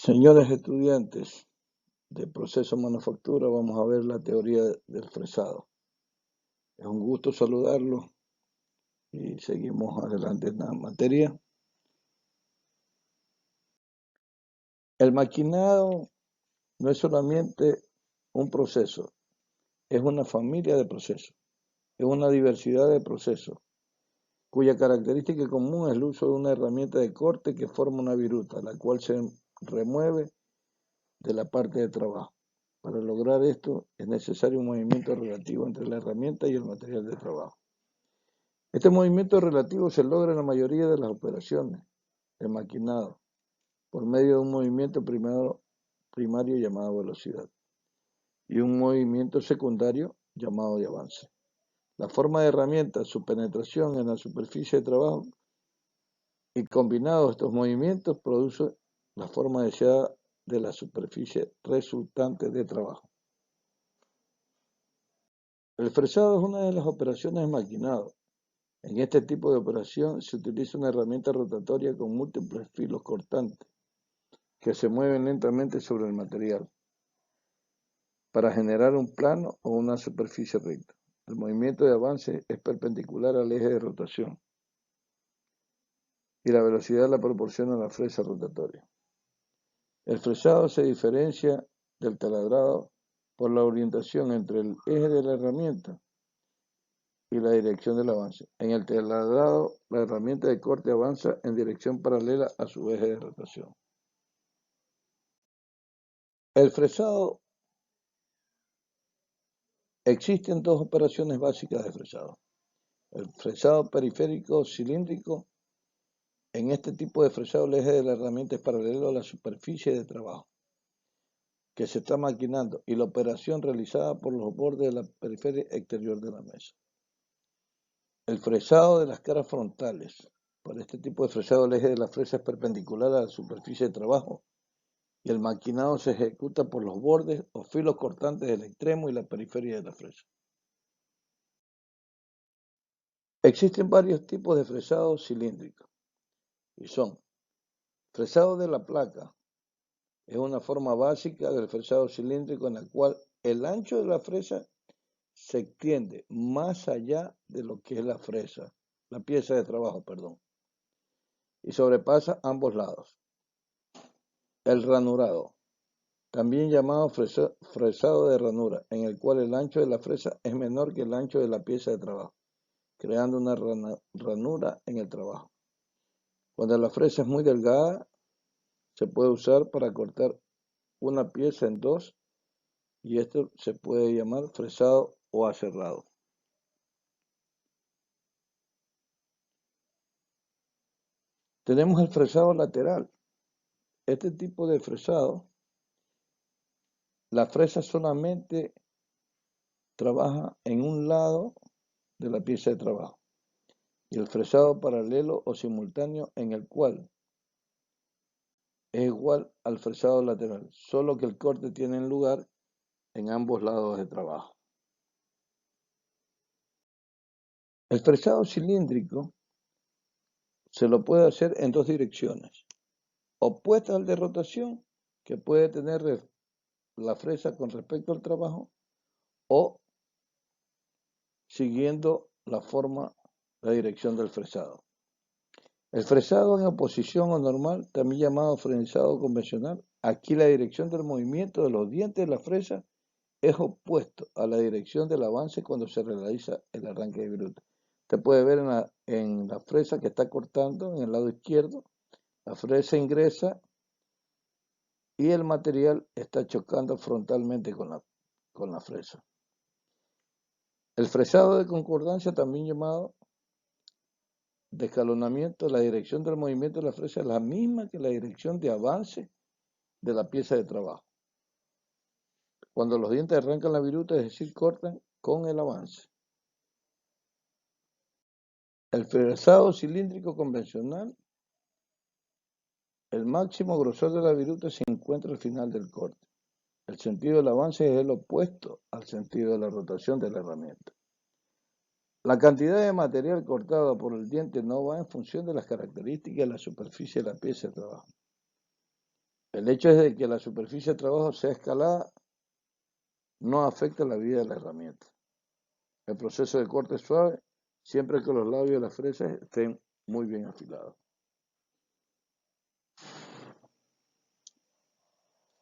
Señores estudiantes de proceso manufactura, vamos a ver la teoría del fresado. Es un gusto saludarlos y seguimos adelante en la materia. El maquinado no es solamente un proceso, es una familia de procesos, es una diversidad de procesos, cuya característica común es el uso de una herramienta de corte que forma una viruta, la cual se remueve de la parte de trabajo. Para lograr esto es necesario un movimiento relativo entre la herramienta y el material de trabajo. Este movimiento relativo se logra en la mayoría de las operaciones de maquinado por medio de un movimiento primario llamado velocidad y un movimiento secundario llamado de avance. La forma de herramienta, su penetración en la superficie de trabajo y combinados estos movimientos produce la forma deseada de la superficie resultante de trabajo. El fresado es una de las operaciones de maquinado. En este tipo de operación se utiliza una herramienta rotatoria con múltiples filos cortantes que se mueven lentamente sobre el material para generar un plano o una superficie recta. El movimiento de avance es perpendicular al eje de rotación y la velocidad la proporciona la fresa rotatoria. El fresado se diferencia del taladrado por la orientación entre el eje de la herramienta y la dirección del avance. En el taladrado, la herramienta de corte avanza en dirección paralela a su eje de rotación. El fresado, existen dos operaciones básicas de fresado. El fresado periférico cilíndrico. En este tipo de fresado el eje de la herramienta es paralelo a la superficie de trabajo que se está maquinando y la operación realizada por los bordes de la periferia exterior de la mesa. El fresado de las caras frontales. Para este tipo de fresado el eje de la fresa es perpendicular a la superficie de trabajo y el maquinado se ejecuta por los bordes o filos cortantes del extremo y la periferia de la fresa. Existen varios tipos de fresado cilíndrico y son fresado de la placa. Es una forma básica del fresado cilíndrico en la cual el ancho de la fresa se extiende más allá de lo que es la pieza de trabajo, y sobrepasa ambos lados. El ranurado, también llamado fresado de ranura, en el cual el ancho de la fresa es menor que el ancho de la pieza de trabajo, creando una ranura en el trabajo. Cuando la fresa es muy delgada, se puede usar para cortar una pieza en dos y esto se puede llamar fresado o aserrado. Tenemos el fresado lateral. Este tipo de fresado, la fresa solamente trabaja en un lado de la pieza de trabajo y el fresado paralelo o simultáneo en el cual es igual al fresado lateral, solo que el corte tiene lugar en ambos lados de trabajo. El fresado cilíndrico se lo puede hacer en dos direcciones, opuestas al de rotación, que puede tener la fresa con respecto al trabajo, o siguiendo la dirección del fresado. El fresado en oposición o normal, también llamado fresado convencional, aquí la dirección del movimiento de los dientes de la fresa es opuesto a la dirección del avance cuando se realiza el arranque de viruta. Usted puede ver en la fresa que está cortando en el lado izquierdo, la fresa ingresa y el material está chocando frontalmente con la fresa. El fresado de concordancia, también llamado de escalonamiento, la dirección del movimiento de la fresa es la misma que la dirección de avance de la pieza de trabajo. Cuando los dientes arrancan la viruta, es decir, cortan con el avance. El fresado cilíndrico convencional, el máximo grosor de la viruta se encuentra al final del corte. El sentido del avance es el opuesto al sentido de la rotación de la herramienta. La cantidad de material cortado por el diente no va en función de las características de la superficie de la pieza de trabajo. El hecho es de que la superficie de trabajo sea escalada no afecta la vida de la herramienta. El proceso de corte es suave siempre que los labios de las fresas estén muy bien afilados.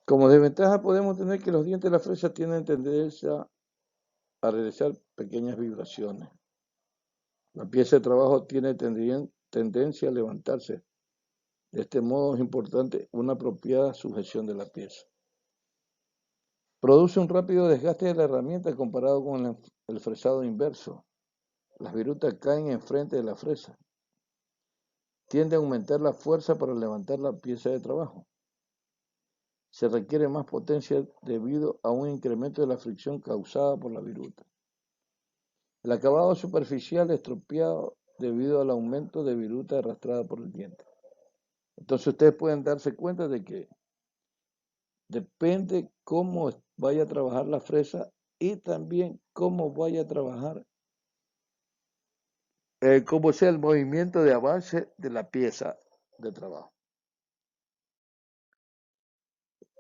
Como desventaja podemos tener que los dientes de la fresa tienen tendencia a realizar pequeñas vibraciones. La pieza de trabajo tiene tendencia a levantarse. De este modo es importante una apropiada sujeción de la pieza. Produce un rápido desgaste de la herramienta comparado con el fresado inverso. Las virutas caen enfrente de la fresa. Tiende a aumentar la fuerza para levantar la pieza de trabajo. Se requiere más potencia debido a un incremento de la fricción causada por la viruta. El acabado superficial estropeado debido al aumento de viruta arrastrada por el diente. Entonces ustedes pueden darse cuenta de que depende cómo vaya a trabajar la fresa y también cómo vaya a trabajar, cómo sea el movimiento de avance de la pieza de trabajo.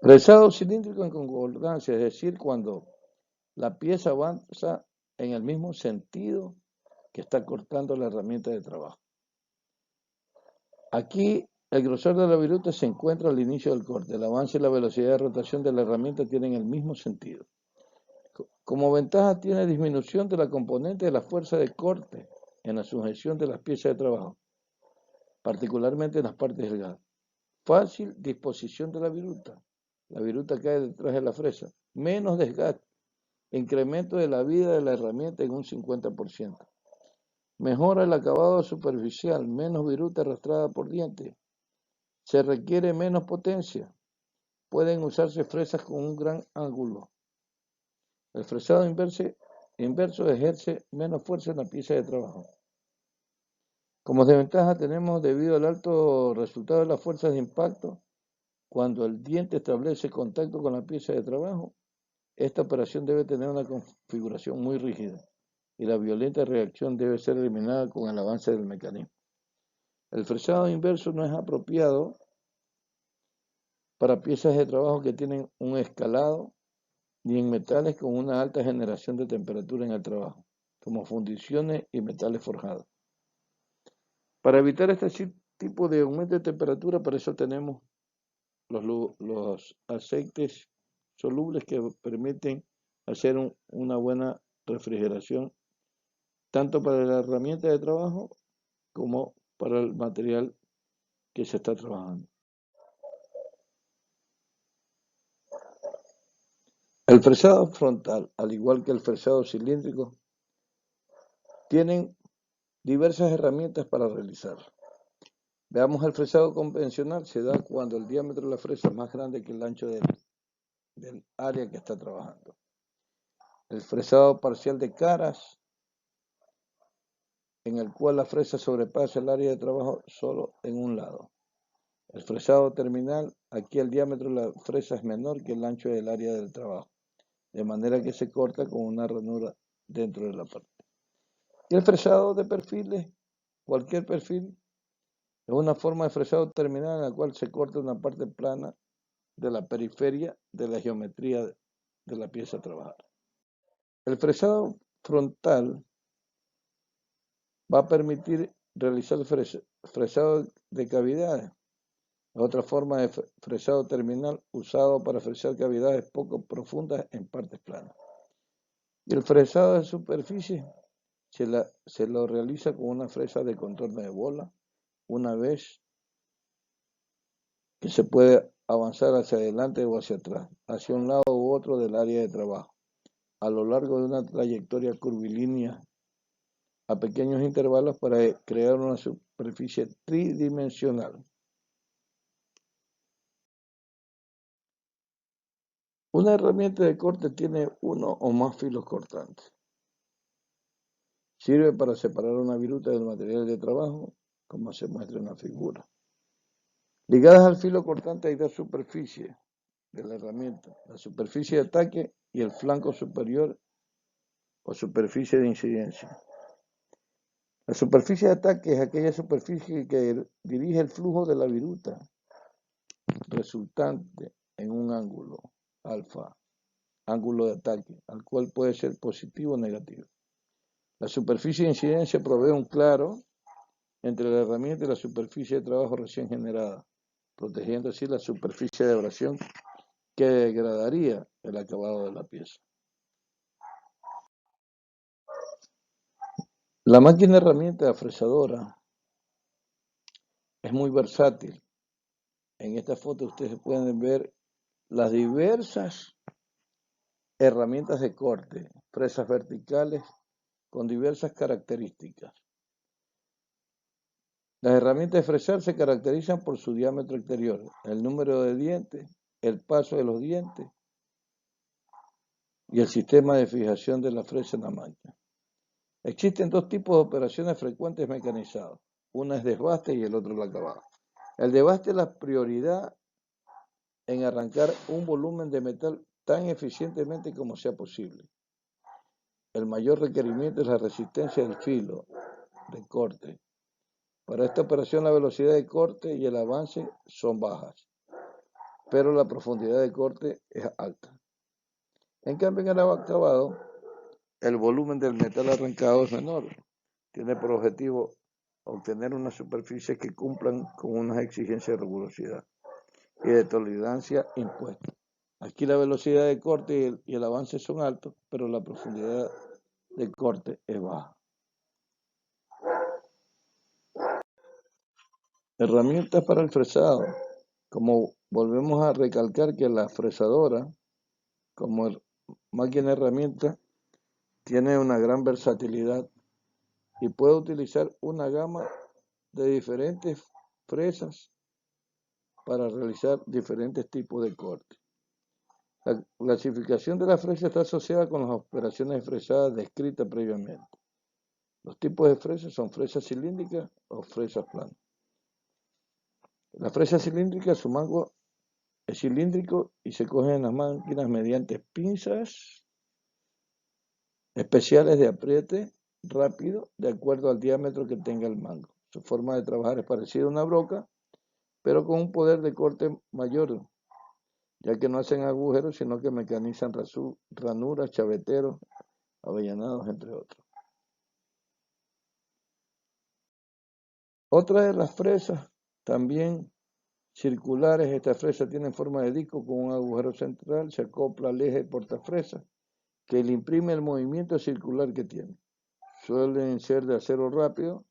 Fresado cilíndrico en concordancia, es decir, cuando la pieza avanza en el mismo sentido que está cortando la herramienta de trabajo. Aquí el grosor de la viruta se encuentra al inicio del corte. El avance y la velocidad de rotación de la herramienta tienen el mismo sentido. Como ventaja tiene disminución de la componente de la fuerza de corte en la sujeción de las piezas de trabajo, particularmente en las partes delgadas. Fácil disposición de la viruta. La viruta cae detrás de la fresa. Menos desgaste. Incremento de la vida de la herramienta en un 50%. Mejora el acabado superficial. Menos viruta arrastrada por dientes. Se requiere menos potencia. Pueden usarse fresas con un gran ángulo. El fresado inverso ejerce menos fuerza en la pieza de trabajo. Como desventaja tenemos, debido al alto resultado de las fuerzas de impacto, cuando el diente establece contacto con la pieza de trabajo, esta operación debe tener una configuración muy rígida y la violenta reacción debe ser eliminada con el avance del mecanismo. El fresado inverso no es apropiado para piezas de trabajo que tienen un escalado ni en metales con una alta generación de temperatura en el trabajo, como fundiciones y metales forjados. Para evitar este tipo de aumento de temperatura, para eso tenemos los aceites solubles que permiten hacer una buena refrigeración, tanto para la herramienta de trabajo como para el material que se está trabajando. El fresado frontal, al igual que el fresado cilíndrico, tienen diversas herramientas para realizarlo. Veamos, el fresado convencional se da cuando el diámetro de la fresa es más grande que el ancho del área que está trabajando. El fresado parcial de caras, en el cual la fresa sobrepasa el área de trabajo solo en un lado. El fresado terminal, aquí el diámetro de la fresa es menor que el ancho del área del trabajo, de manera que se corta con una ranura dentro de la parte. Y el fresado de perfiles, cualquier perfil, es una forma de fresado terminal en la cual se corta una parte plana de la periferia de la geometría de la pieza a trabajar. El fresado frontal va a permitir realizar fresado de cavidades. Otra forma de fresado terminal usado para fresar cavidades poco profundas en partes planas. Y el fresado de superficie se lo realiza con una fresa de contorno de bola, una vez que se puede avanzar hacia adelante o hacia atrás, hacia un lado u otro del área de trabajo, a lo largo de una trayectoria curvilínea a pequeños intervalos para crear una superficie tridimensional. Una herramienta de corte tiene uno o más filos cortantes. Sirve para separar una viruta del material de trabajo, como se muestra en la figura. Ligadas al filo cortante hay dos superficies de la herramienta, la superficie de ataque y el flanco superior o superficie de incidencia. La superficie de ataque es aquella superficie que dirige el flujo de la viruta. resultante en un ángulo alfa, ángulo de ataque, al cual puede ser positivo o negativo. La superficie de incidencia provee un claro entre la herramienta y la superficie de trabajo recién generada, protegiendo así la superficie de abrasión que degradaría el acabado de la pieza. La máquina herramienta fresadora es muy versátil. En esta foto ustedes pueden ver las diversas herramientas de corte, fresas verticales con diversas características. Las herramientas de fresar se caracterizan por su diámetro exterior, el número de dientes, el paso de los dientes y el sistema de fijación de la fresa en la máquina. Existen dos tipos de operaciones frecuentes mecanizadas. Una es desbaste y el otro el acabado. El desbaste es la prioridad en arrancar un volumen de metal tan eficientemente como sea posible. El mayor requerimiento es la resistencia del filo de corte. Para esta operación la velocidad de corte y el avance son bajas, pero la profundidad de corte es alta. En cambio, en el acabado, el volumen del metal arrancado es menor. Tiene por objetivo obtener unas superficies que cumplan con unas exigencias de rigurosidad y de tolerancia impuestas. Aquí la velocidad de corte y el avance son altos, pero la profundidad de corte es baja. Herramientas para el fresado. Como volvemos a recalcar que la fresadora, como máquina herramienta, tiene una gran versatilidad y puede utilizar una gama de diferentes fresas para realizar diferentes tipos de corte. La clasificación de la fresa está asociada con las operaciones de fresada descritas previamente. Los tipos de fresas son fresas cilíndricas o fresas planas. La fresa cilíndrica, su mango es cilíndrico y se coge en las máquinas mediante pinzas especiales de apriete rápido de acuerdo al diámetro que tenga el mango. Su forma de trabajar es parecida a una broca, pero con un poder de corte mayor, ya que no hacen agujeros, sino que mecanizan ranuras, chaveteros, avellanados, entre otros. Otra de las fresas, también circulares, estas fresas tienen forma de disco con un agujero central, se acopla al eje portafresa, que le imprime el movimiento circular que tiene. Suelen ser de acero rápido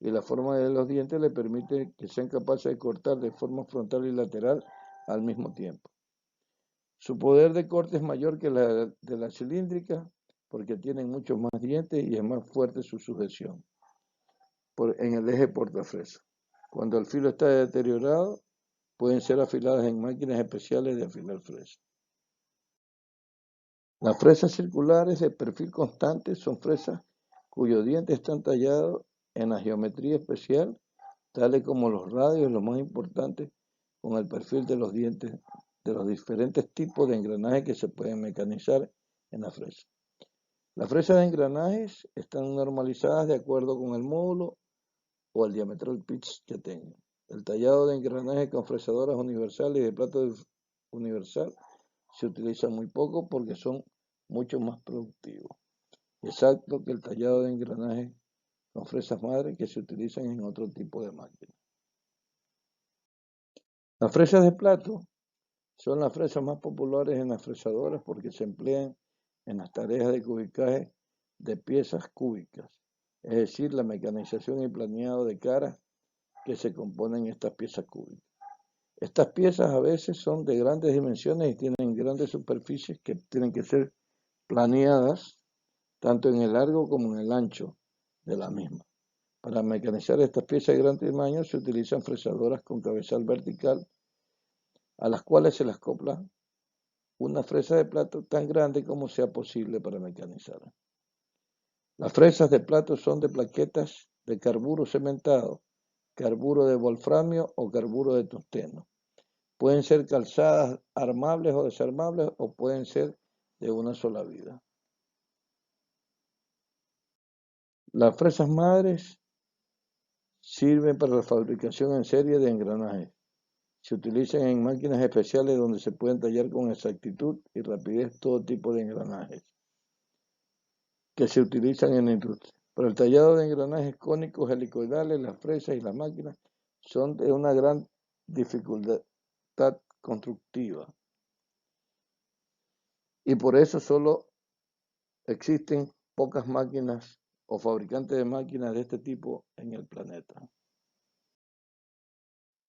y la forma de los dientes le permite que sean capaces de cortar de forma frontal y lateral al mismo tiempo. Su poder de corte es mayor que la de la cilíndrica porque tienen muchos más dientes y es más fuerte su sujeción en el eje portafresa. Cuando el filo está deteriorado, pueden ser afiladas en máquinas especiales de afilar fresa. Las fresas circulares de perfil constante son fresas cuyos dientes están tallados en la geometría especial, tales como los radios, los más importantes, con el perfil de los dientes de los diferentes tipos de engranajes que se pueden mecanizar en la fresa. Las fresas de engranajes están normalizadas de acuerdo con el módulo o el diametral pitch que tengan. El tallado de engranajes con fresadoras universales y de plato universal se utiliza muy poco porque son mucho más productivos. Exacto que el tallado de engranajes con fresas madre que se utilizan en otro tipo de máquinas. Las fresas de plato son las fresas más populares en las fresadoras porque se emplean en las tareas de cubicaje de piezas cúbicas, es decir, la mecanización y planeado de caras que se componen estas piezas cúbicas. Estas piezas a veces son de grandes dimensiones y tienen grandes superficies que tienen que ser planeadas tanto en el largo como en el ancho de la misma. Para mecanizar estas piezas de gran tamaño se utilizan fresadoras con cabezal vertical a las cuales se les acopla una fresa de plato tan grande como sea posible para mecanizar. Las fresas de plato son de plaquetas de carburo cementado, carburo de wolframio o carburo de tungsteno. Pueden ser calzadas, armables o desarmables o pueden ser de una sola vida. Las fresas madres sirven para la fabricación en serie de engranajes. Se utilizan en máquinas especiales donde se pueden tallar con exactitud y rapidez todo tipo de engranajes que se utilizan en la industria. Para el tallado de engranajes cónicos helicoidales, las fresas y las máquinas son de una gran dificultad constructiva y por eso solo existen pocas máquinas o fabricantes de máquinas de este tipo en el planeta.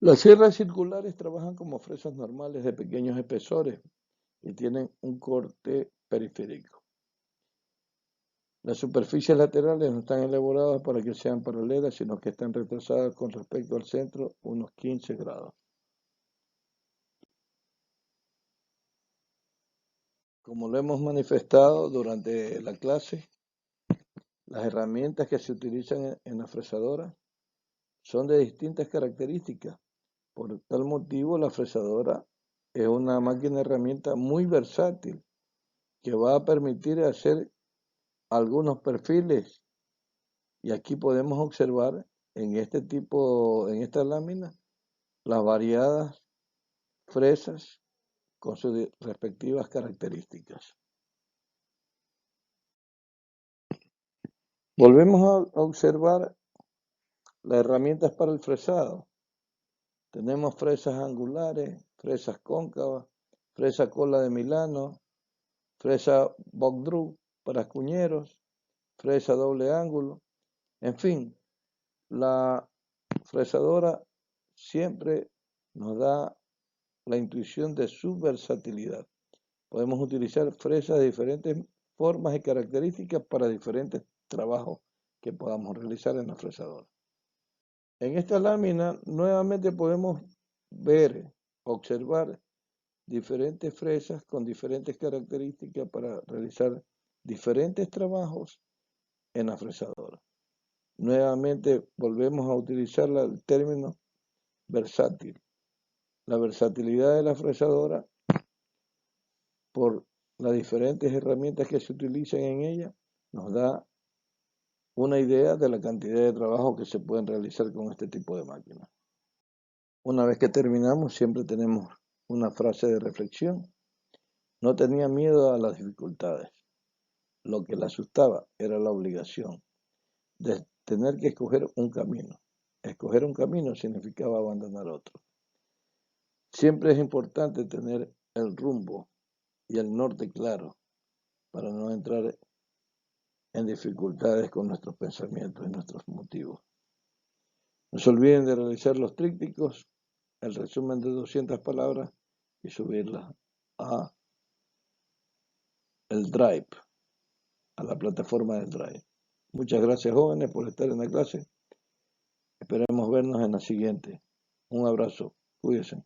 Las sierras circulares trabajan como fresas normales de pequeños espesores y tienen un corte periférico. Las superficies laterales no están elaboradas para que sean paralelas, sino que están retrasadas con respecto al centro unos 15 grados. Como lo hemos manifestado durante la clase, las herramientas que se utilizan en la fresadora son de distintas características. Por tal motivo, la fresadora es una máquina herramienta muy versátil que va a permitir hacer algunos perfiles. Y aquí podemos observar en en esta lámina, las variadas fresas con sus respectivas características. Volvemos a observar las herramientas para el fresado. Tenemos fresas angulares, fresas cóncavas, fresa cola de Milano, fresa Bogdru para cuñeros, fresa doble ángulo. En fin, la fresadora siempre nos da la intuición de su versatilidad. Podemos utilizar fresas de diferentes formas y características para diferentes trabajos que podamos realizar en la fresadora. En esta lámina nuevamente podemos ver, observar diferentes fresas con diferentes características para realizar diferentes trabajos en la fresadora. Nuevamente volvemos a utilizar el término versátil. La versatilidad de la fresadora por las diferentes herramientas que se utilizan en ella nos da una idea de la cantidad de trabajo que se pueden realizar con este tipo de máquinas. Una vez que terminamos, siempre tenemos una frase de reflexión. No tenía miedo a las dificultades. Lo que le asustaba era la obligación de tener que escoger un camino. Escoger un camino significaba abandonar otro. Siempre es importante tener el rumbo y el norte claro para no entrar en dificultades con nuestros pensamientos y nuestros motivos. No se olviden de realizar los trípticos, el resumen de 200 palabras y subirlas a el Drive, a la plataforma del Drive. Muchas gracias, jóvenes, por estar en la clase. Esperemos vernos en la siguiente. Un abrazo. Cuídense.